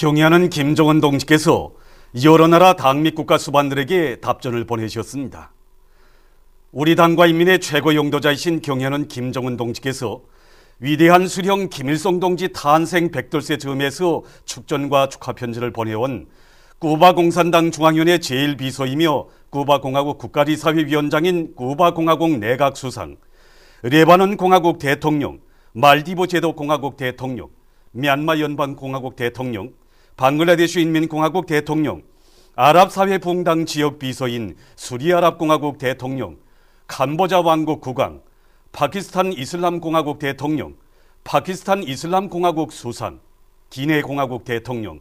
경애하는 김정은 동지께서 여러 나라 당 및 국가 수반들에게 답전을 보내셨습니다. 우리 당과 인민의 최고 용도자이신 경애하는 김정은 동지께서 위대한 수령 김일성 동지 탄생 100돌세 즈음에서 축전과 축하 편지를 보내온 쿠바 공산당 중앙위원회 제1비서이며 쿠바 공화국 국가리사회 위원장인 쿠바 공화국 내각 수상, 레바논 공화국 대통령, 말디브 제도 공화국 대통령, 미얀마 연방 공화국 대통령, 방글라데시 인민공화국 대통령, 아랍사회 부흥당 지역 비서인 수리아랍 공화국 대통령, 캄보자 왕국 국왕, 파키스탄 이슬람 공화국 대통령, 파키스탄 이슬람 공화국 수상, 기네 공화국 대통령,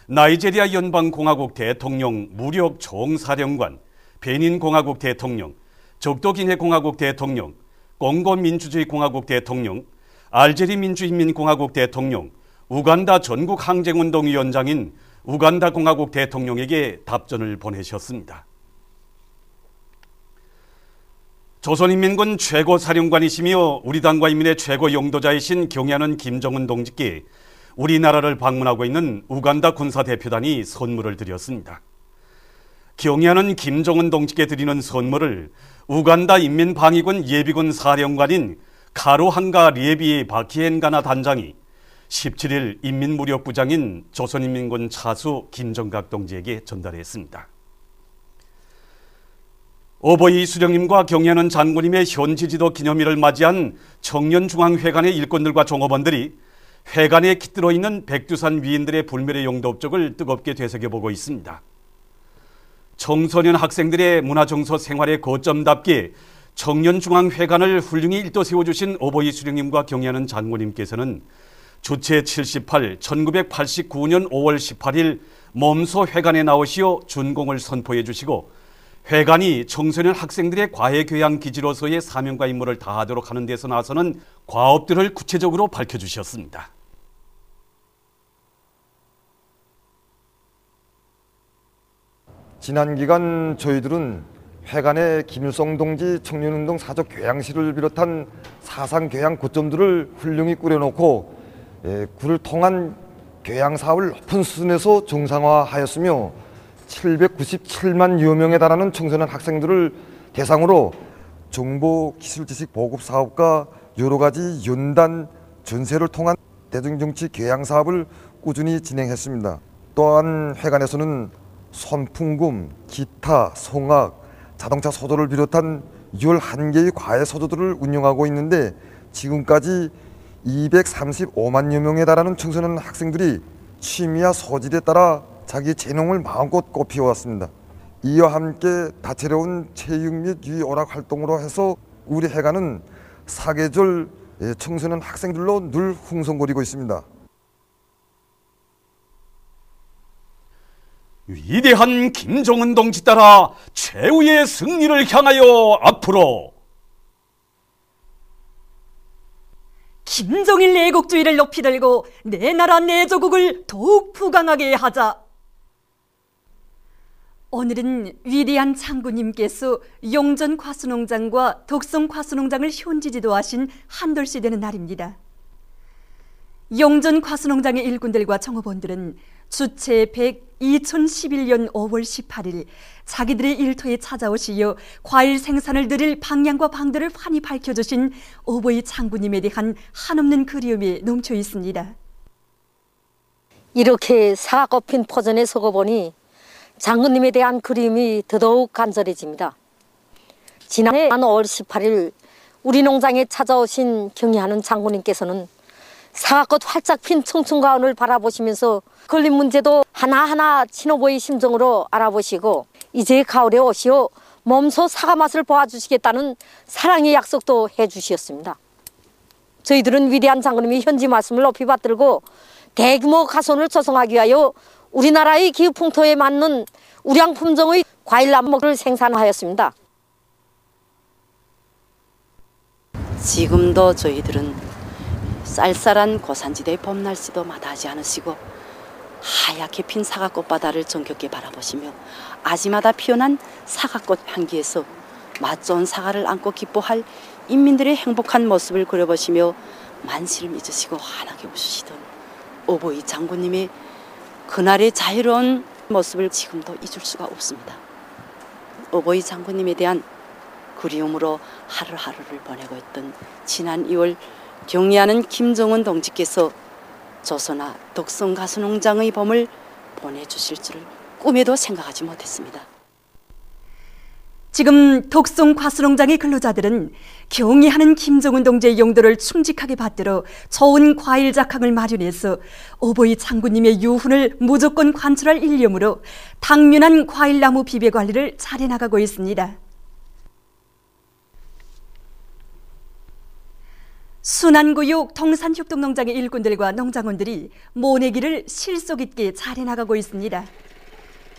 나이제리아 연방 공화국 대통령 무력 총사령관, 베닌 공화국 대통령, 적도 기네 공화국 대통령, 공고 민주주의 공화국 대통령, 알제리 민주인민공화국 대통령, 우간다 전국항쟁운동위원장인 우간다 공화국 대통령에게 답전을 보내셨습니다. 조선인민군 최고사령관이시며 우리 당과 인민의 최고 용도자이신 경애하는 김정은 동지께 우리나라를 방문하고 있는 우간다 군사대표단이 선물을 드렸습니다. 경애하는 김정은 동지께 드리는 선물을 우간다 인민방위군 예비군 사령관인 카루한가 리에비 바키엔가나 단장이 17일 인민무력부장인 조선인민군 차수 김정각 동지에게 전달했습니다. 어버이 수령님과 경애하는 장군님의 현지지도 기념일을 맞이한 청년중앙회관의 일꾼들과 종업원들이 회관에 깃들어 있는 백두산 위인들의 불멸의 용도 업적을 뜨겁게 되새겨보고 있습니다. 청소년 학생들의 문화정서 생활의 거점답게 청년중앙회관을 훌륭히 일도 세워주신 어버이 수령님과 경애하는 장군님께서는 주체 78, 1989년 5월 18일 몸소 회관에 나오시어 준공을 선포해 주시고 회관이 청소년 학생들의 과외교양 기지로서의 사명과 임무를 다하도록 하는 데서 나서는 과업들을 구체적으로 밝혀주셨습니다. 지난 기간 저희들은 회관의 김일성 동지 청년운동 사적 교양실을 비롯한 사상교양 고점들을 훌륭히 꾸려놓고 그를 통한 교양사업을 높은 수준에서 정상화하였으며 797만여 명에 달하는 청소년 학생들을 대상으로 정보 기술 지식 보급 사업과 여러 가지 연단 전세를 통한 대중정치 교양 사업을 꾸준히 진행했습니다. 또한 회관에서는 손풍금, 기타, 성악, 자동차 소도를 비롯한 11개의 과외 소도들을 운영하고 있는데 지금까지 235만여 명에 달하는 청소년 학생들이 취미와 소질에 따라 자기 재능을 마음껏 꽃피워왔습니다. 이와 함께 다채로운 체육 및 유의 오락 활동으로 해서 우리 회관은 사계절 청소년 학생들로 늘 흥성거리고 있습니다. 위대한 김정은 동지 따라 최후의 승리를 향하여 앞으로 김정일 애국주의를 높이 들고 내 나라 내 조국을 더욱 부강하게 하자. 오늘은 위대한 장군님께서 용전 과수농장과 덕성 과수농장을 현지 지도하신 한돌시 되는 날입니다. 용전 과수농장의 일꾼들과 종업원들은 주체 2011년 5월 18일 자기들의 일터에 찾아오시어 과일 생산을 늘릴 방향과 방도를 환히 밝혀주신 어버이 장군님에 대한 한없는 그리움이 넘쳐 있습니다. 이렇게 사과 핀 포전에 서고 보니 장군님에 대한 그리움이 더더욱 간절해집니다. 지난해 5월 18일 우리 농장에 찾아오신 경애하는 장군님께서는 사과꽃 활짝 핀 청춘가운을 바라보시면서 걸린 문제도 하나하나 친어보이 심정으로 알아보시고 이제 가을에 오시어 몸소 사과 맛을 보아주시겠다는 사랑의 약속도 해주셨습니다. 저희들은 위대한 장군님이 현지 말씀을 높이 받들고 대규모 가손을 조성하기 위하여 우리나라의 기후풍토에 맞는 우량 품종의 과일 남목을 생산하였습니다. 지금도 저희들은 쌀쌀한 고산지대의 봄날씨도 마다하지 않으시고 하얗게 핀 사과꽃 바다를 정겹게 바라보시며 아지마다 피어난 사과꽃 향기에서 맛 좋은 사과를 안고 기뻐할 인민들의 행복한 모습을 그려보시며 만시를 잊으시고 환하게 웃으시던 어버이 장군님의 그날의 자유로운 모습을 지금도 잊을 수가 없습니다. 어버이 장군님에 대한 그리움으로 하루하루를 보내고 있던 지난 2월 경리하는 김정은 동지께서 조선아 덕성가수농장의 봄을 보내주실 줄을 꿈에도 생각하지 못했습니다. 지금 덕성 과수농장의 근로자들은 경의하는 김정은 동지의 용도를 충직하게 받들어 좋은 과일 작황을 마련해서 어버이 장군님의 유훈을 무조건 관철할 일념으로 당면한 과일나무 비배 관리를 잘해 나가고 있습니다. 순안구역 동산협동농장의 일꾼들과 농장원들이 모내기를 실속 있게 잘해 나가고 있습니다.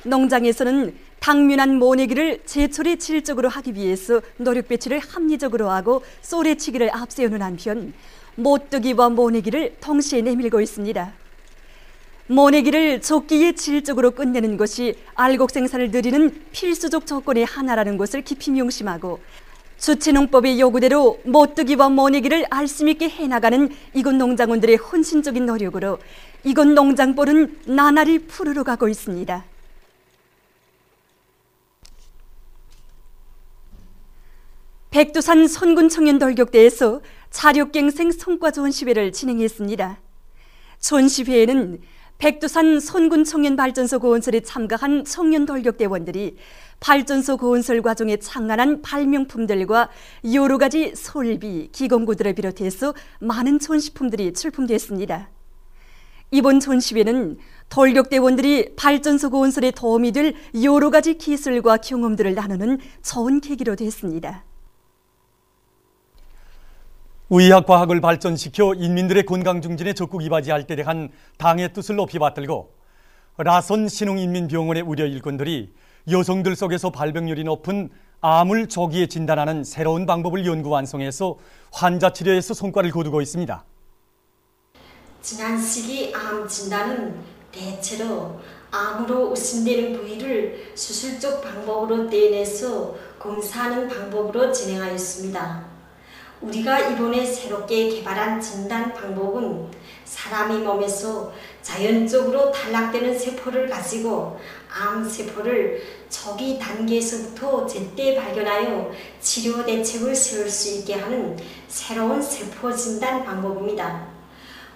농장에서는 당면한 모내기를 제철에 질적으로 하기 위해서 노력 배치를 합리적으로 하고 쏘레치기를 앞세우는 한편 못뜨기와 모내기를 동시에 내밀고 있습니다. 모내기를 적기에 질적으로 끝내는 것이 알곡 생산을 늘리는 필수적 조건의 하나라는 것을 깊이 명심하고 주체농법의 요구대로 못뜨기와 모내기를 알심 있게 해나가는 이곳 농장원들의 헌신적인 노력으로 이곳 농장벌은 나날이 푸르러가고 있습니다. 백두산 선군 청년 돌격대에서 자력갱생 성과 전시회를 진행했습니다. 전시회에는 백두산 선군 청년 발전소 건설에 참가한 청년 돌격대원들이 발전소 건설 과정에 창안한 발명품들과 여러 가지 설비, 기공구들을 비롯해서 많은 전시품들이 출품됐습니다. 이번 전시회는 돌격대원들이 발전소 건설에 도움이 될 여러 가지 기술과 경험들을 나누는 좋은 계기로 됐습니다. 의학과학을 발전시켜 인민들의 건강 증진에 적극 이바지할 때 대한 당의 뜻을 높이 받들고 라선 신흥인민병원의 의료 일꾼들이 여성들 속에서 발병률이 높은 암을 조기에 진단하는 새로운 방법을 연구 완성해서 환자 치료에서 성과를 거두고 있습니다. 지난 시기 암 진단은 대체로 암으로 의심되는 부위를 수술적 방법으로 떼내서 검사하는 방법으로 진행하였습니다. 우리가 이번에 새롭게 개발한 진단 방법은 사람의 몸에서 자연적으로 탈락되는 세포를 가지고 암세포를 초기 단계에서부터 제때 발견하여 치료 대책을 세울 수 있게 하는 새로운 세포 진단 방법입니다.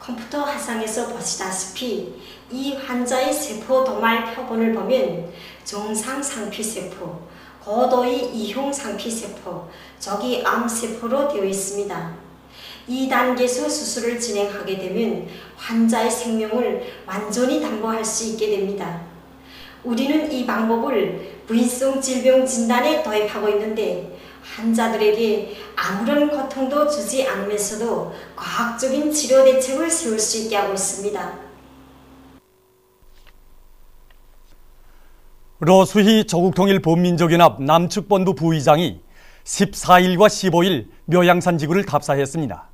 컴퓨터 화상에서 보시다시피 이 환자의 세포 도말 표본을 보면 정상 상피세포, 고도의 이형 상피세포, 적이 암세포로 되어 있습니다. 2단계에서 수술을 진행하게 되면 환자의 생명을 완전히 담보할 수 있게 됩니다. 우리는 이 방법을 부인성 질병 진단에 도입하고 있는데 환자들에게 아무런 고통도 주지 않으면서도 과학적인 치료 대책을 세울 수 있게 하고 있습니다. 로수희 조국통일범민족연합 남측본부 부의장이 14일과 15일 묘양산 지구를 답사했습니다.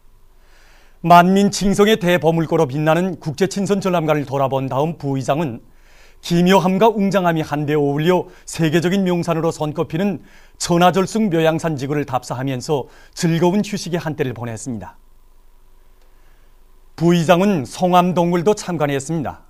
만민 칭송의 대보물고로 빛나는 국제친선 전람관을 돌아본 다음 부의장은 기묘함과 웅장함이 한데 어울려 세계적인 명산으로 손꼽히는 천하절승 묘양산 지구를 답사하면서 즐거운 휴식의 한때를 보냈습니다. 부의장은 송암동굴도 참관했습니다.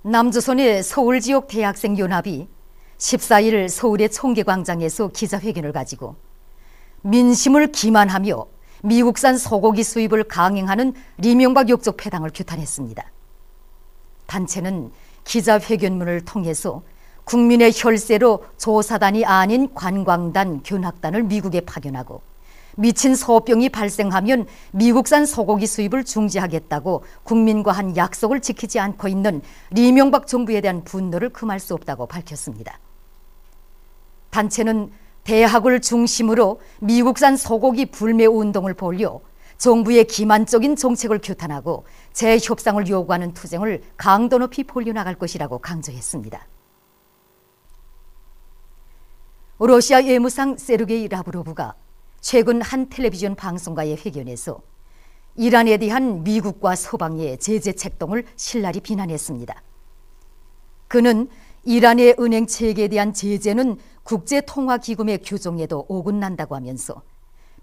남조선의 서울지역 대학생연합이 14일 서울의 청계광장에서 기자회견을 가지고 민심을 기만하며 미국산 소고기 수입을 강행하는 이명박 역적 패당을 규탄했습니다. 단체는 기자회견문을 통해서 국민의 혈세로 조사단이 아닌 관광단, 견학단을 미국에 파견하고 미친 소병이 발생하면 미국산 소고기 수입을 중지하겠다고 국민과 한 약속을 지키지 않고 있는 이명박 정부에 대한 분노를 금할 수 없다고 밝혔습니다. 단체는 대학을 중심으로 미국산 소고기 불매 운동을 벌여 정부의 기만적인 정책을 규탄하고 재협상을 요구하는 투쟁을 강도 높이 벌려나갈 것이라고 강조했습니다. 러시아 외무상 세르게이 라브로브가 최근 한 텔레비전 방송과의 회견에서 이란에 대한 미국과 서방의 제재 책동을 신랄히 비난했습니다. 그는 이란의 은행 체계에 대한 제재는 국제통화기금의 규정에도 어긋난다고 하면서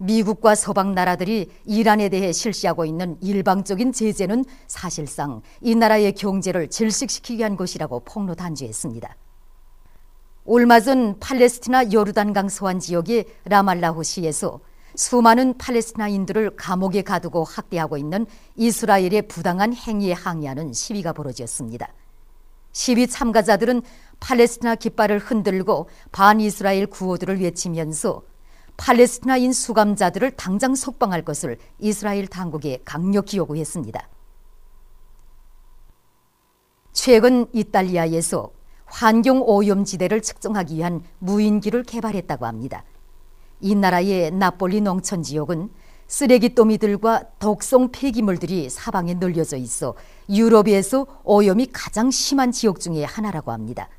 미국과 서방 나라들이 이란에 대해 실시하고 있는 일방적인 제재는 사실상 이 나라의 경제를 질식시키기 위한 것이라고 폭로 단죄했습니다. 얼마 전 팔레스티나 요르단강 서안 지역의 라말라호시에서 수많은 팔레스티나인들을 감옥에 가두고 학대하고 있는 이스라엘의 부당한 행위에 항의하는 시위가 벌어졌습니다. 시위 참가자들은 팔레스티나 깃발을 흔들고 반이스라엘 구호들을 외치면서 팔레스티나인 수감자들을 당장 석방할 것을 이스라엘 당국에 강력히 요구했습니다. 최근 이탈리아에서 환경 오염지대를 측정하기 위한 무인기를 개발했다고 합니다. 이 나라의 나폴리 농촌 지역은 쓰레기 더미들과 독성 폐기물들이 사방에 널려져 있어 유럽에서 오염이 가장 심한 지역 중에 하나라고 합니다.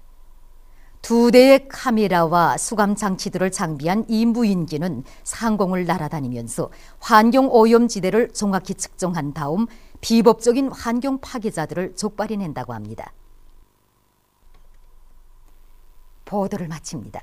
2대의 카메라와 수감 장치들을 장비한 이 무인기는 상공을 날아다니면서 환경 오염지대를 정확히 측정한 다음 비법적인 환경 파괴자들을 족발해낸다고 합니다. 보도를 마칩니다.